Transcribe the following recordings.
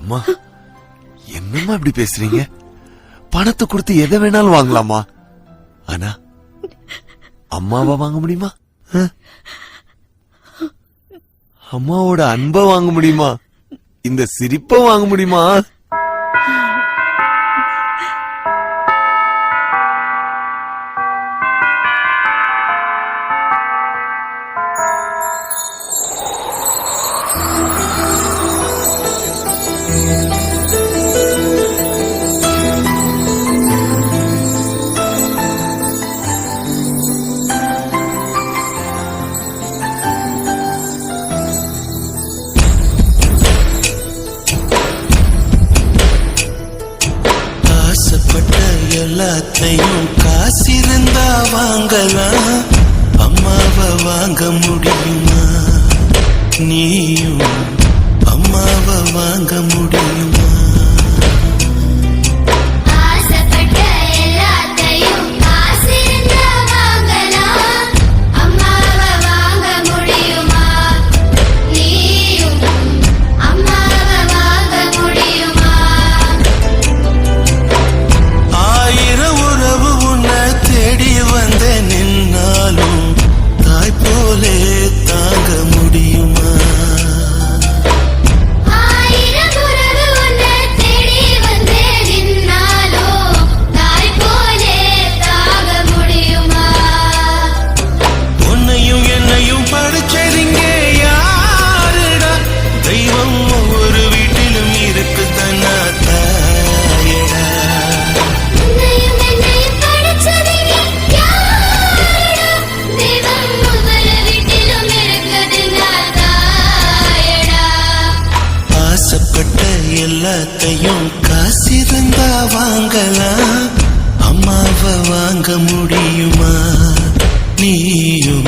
அம்மா என்னம்மா இப்படி பேசுறீங்க? பணத்தை கொடுத்து எதை வேணாலும் வாங்கலாமா? ஆனா அம்மாவை வாங்க முடியுமா? அம்மாவோட அன்பை வாங்க முடியுமா? இந்த சிரிப்பை வாங்க முடியுமா? எல்லாத்தையும் காசிருந்தா வாங்கலாம், அம்மாவை வாங்க முடியுமா? நீயும் அம்மாவை வாங்க முடியுமா? எல்லாத்தையும் காசிருந்தா வாங்கலாம், அம்மாவை வாங்க முடியுமா? நீயும்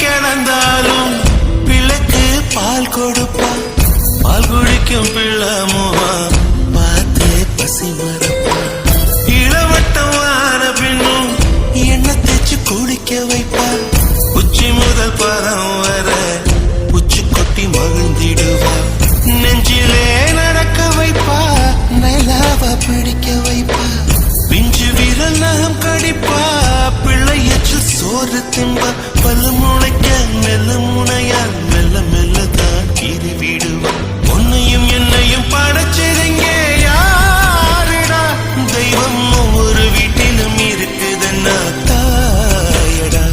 கிடந்தாலும் பிள்ளைக்கு பால் கொடுப்பா, பால் குடிக்கும் பிள்ளமுவா பார்த்தே பசி மறப்பா. இளவட்டமான பின்னும் எண்ணெய் தேய்ச்சி குடிக்க வைப்பா, உச்சி முதல் பதம் வர உச்சி கொட்டி மகிழ்ந்திடுவா. நெஞ்சிலே நடக்க வைப்பா, நிலாவ பிடிக்க வைப்பா, பிஞ்சு விரல் நகம் கடிப்பா, பிள்ளையற்று சோறு தின்பா. பல்லு முளைக்க மெல்ல முனையால் மெல்ல மெல்லதான் கீறி விடுவான். உன்னையும் என்னையும் படைச்சிருங்க யாருடா? தெய்வம் ஒவ்வொரு வீட்டிலும் இருக்குதுன்னா தாயடா.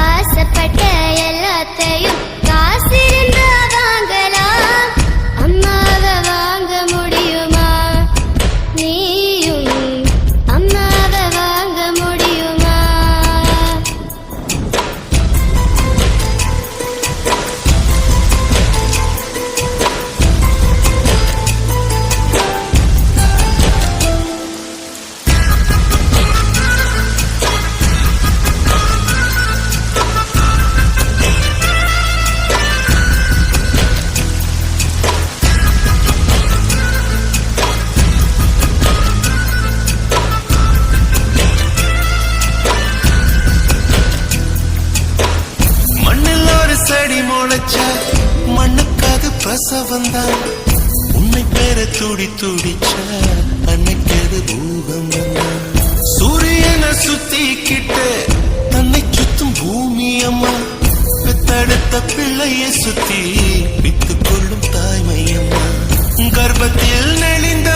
ஆசைப்பட்ட எல்லாத்தையும் காசிருந்தா வாங்கலாம், அம்மாவை வாங்க முடியுமா? நீயும் அம்மாவை வாங்க முடியுமா? செடி முளைச்சா மண்ணுக்காக பிரசவந்தான், உன்னை பேர துடி துடிச்சா அன்னைக்கது பூகம்பம். சூரியனை சுத்திக்கிட்டு தன்னை சுத்தும் பூமி அம்மா, பெத்தெடுத்த பிள்ளையை சுத்தி வித்து கொள்ளும் தாய்மை அம்மா. கர்ப்பத்தில் நெளிந்த